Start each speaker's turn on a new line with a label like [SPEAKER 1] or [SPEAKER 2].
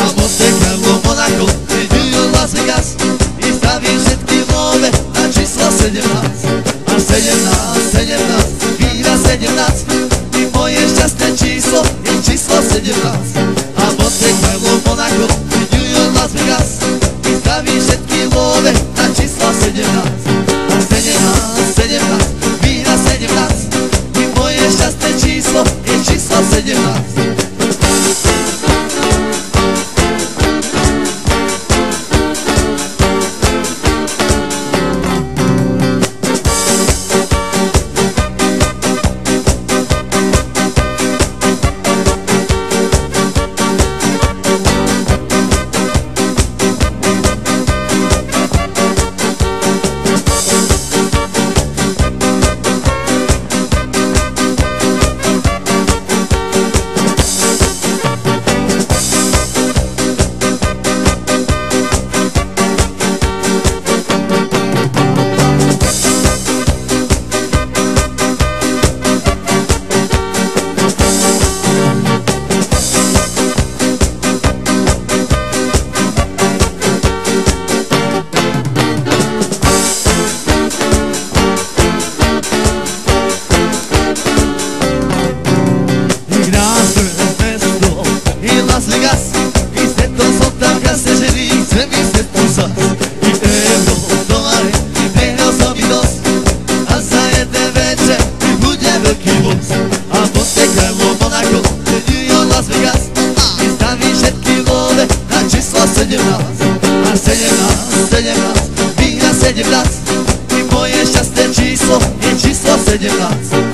[SPEAKER 1] a Monte Carlo, Monaco i New York, Las Vegas i staví všetky love na číslo 17. A 17, 17, víra 17 i moje šťastné číslo je číslo 17. A Monte Carlo, Monaco i New York, Las Vegas i staví všetky love na číslo 17. A 17, 17, víra 17 i moje šťastné číslo je číslo 17. Las Vegas i svetom som tam kad se želi sve mi se pusas i euro, dolare i pehao sam i nos a za jedne veče i bude veliki voz a Monte Carlo, Monaco i New York, Las Vegas i stavi všetky love na číslo 17 a 17, 17, víra 17 i moje šťastné číslo je číslo 17.